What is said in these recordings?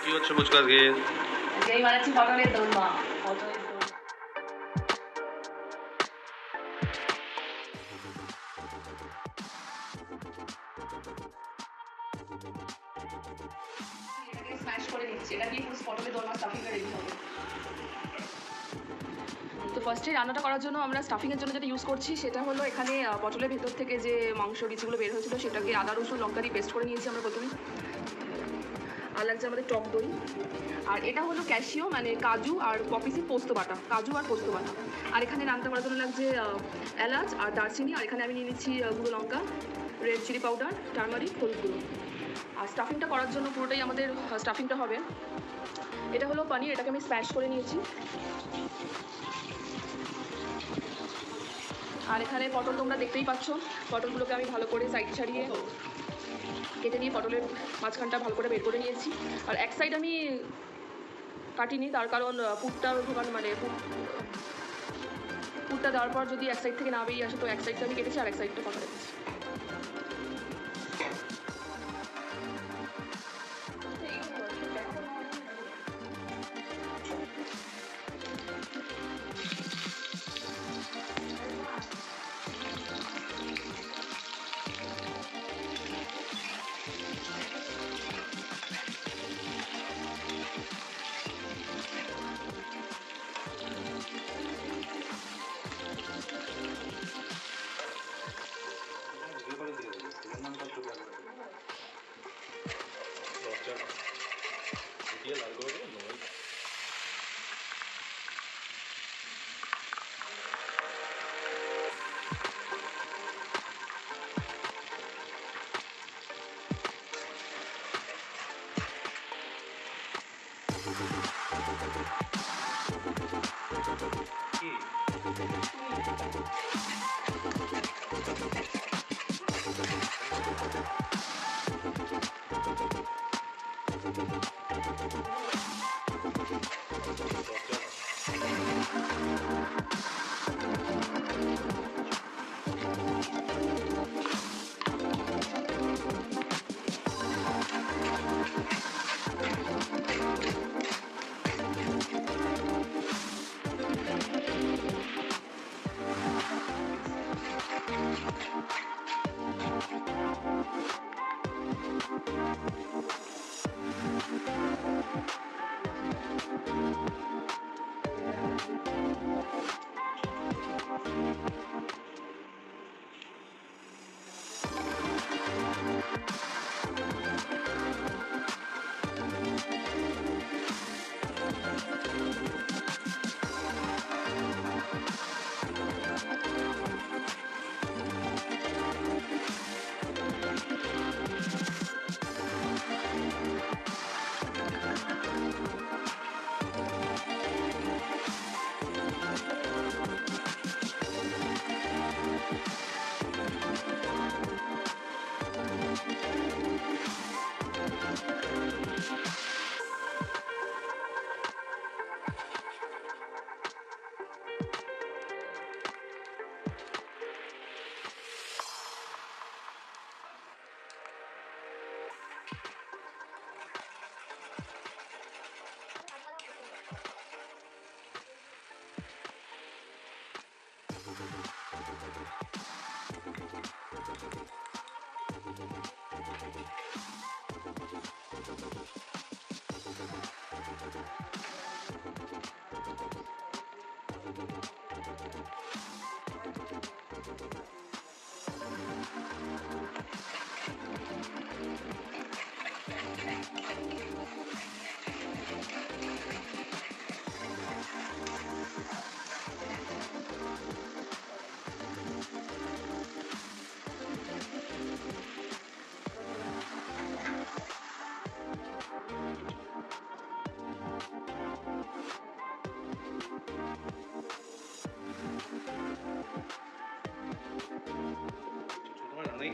কি হচ্ছে মুচকু আজকে? যেই বানাচ্ছি পটলের দোরমা। পটলের দোরমা। এটাকে স্ম্যাশ করে নিচ্ছি। এটা দিয়ে পুরো পটলের দোরমা স্টাফিংটা রেডি হবে। তো ফার্স্টে রান্নাটা করার জন্য আমরা স্টাফিংয়ের জন্য যেটা ইউজ করছি সেটা হলো এখানে পটলের ভেতর থেকে যে মাংস বিচিগুলো বের হয়েছিল সেটাকে আদা রসুন লঙ্কা দিয়ে পেস্ট করে নিয়েছি আমরা প্রথমে। আর লাগছে আমাদের টক দই। আর এটা হলো ক্যাশিও মানে কাজু আর পপিসি পোস্ত বাটা, কাজু আর পোস্ত বাটা। আর এখানে রান্না করার জন্য লাগছে এলাচ আর দারচিনি। আর এখানে আমি নিয়ে নিচ্ছি গুঁড়ো লঙ্কা, রেড চিলি পাউডার, টারমারিক, হলুদ গুঁড়ো। আর স্টাফিংটা করার জন্য পুরোটাই আমাদের স্টাফিংটা হবে। এটা হলো পনির, এটাকে আমি স্ম্যাশ করে নিয়েছি। আর এখানে পটল তোমরা দেখতেই পাচ্ছ, পটলগুলোকে আমি ভালো করে সাইড ছাড়িয়ে কেটে নিয়ে পটলের মাঝখানটা ভালো করে বের করে নিয়েছি। আর এক সাইড আমি কাটিনি, তার কারণ পুরটা ঢোকানো মানে পুরটা দেওয়ার পর যদি এক সাইড থেকে না বেরিয়ে আসে তো এক সাইডটা আমি কেটেছি আর এক সাইডটা ফাঁকা রেখেছি।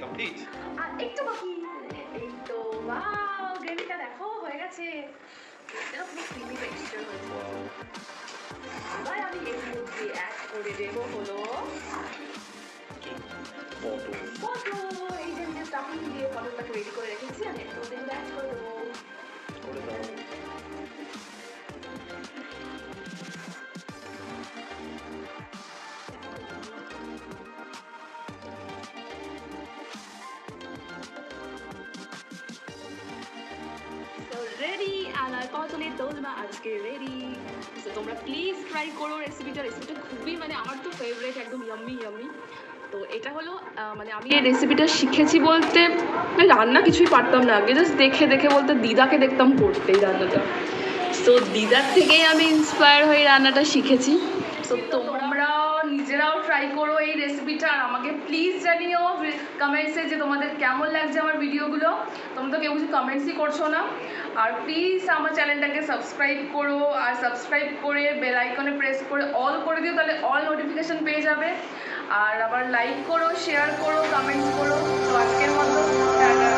কমপ্লিট আর একটু বাকি। এই তো ওয়াও, গ্রেভিটা দেখো হয়ে গেছে। এটা পুরো ক্রিমি টেক্সচার হয়েছে। এবার আমি এর মধ্যে অ্যাড করে দেবো হলো পটল। এই যে স্টাফিং দিয়ে পটলটাকে রেডি করে রেখেছি, আমি এর মধ্যে অ্যাড করে দেবো। রেডি আর পটলের দোলমা আজকে রেডি। তো তোমরা প্লিজ ট্রাই করো রেসিপিটা খুবই মানে আমার তো ফেভারিট, একদম ইয়াম্মি ইয়াম্মি। তো এটা হলো মানে আমি এই রেসিপিটা শিখেছি বলতে রান্না কিছুই পারতাম না আগে, জাস্ট দেখে দেখে বলতে দিদাকে দেখতাম করতে এই রান্নাটা। তো দিদার থেকেই আমি ইন্সপায়ার হয়ে রান্নাটা শিখেছি। তো তোমরাও নিজেরাও ট্রাই করো এই রেসিপিটা, আর আমাকে প্লিজ জানিও কমেন্টসে যে তোমাদের কেমন লাগছে আমার ভিডিওগুলো। তোমরা তো কেউ কিছু কমেন্টসই করছো না। আর প্লিজ আমার চ্যানেলটাকে সাবস্ক্রাইব করো, আর সাবস্ক্রাইব করে বেল আইকনে প্রেস করে অল করে দিও, তাহলে অল নোটিফিকেশান পেয়ে যাবে। আর আবার লাইক করো, শেয়ার করো, কমেন্টস করো। তো আজকের মতো টাটা।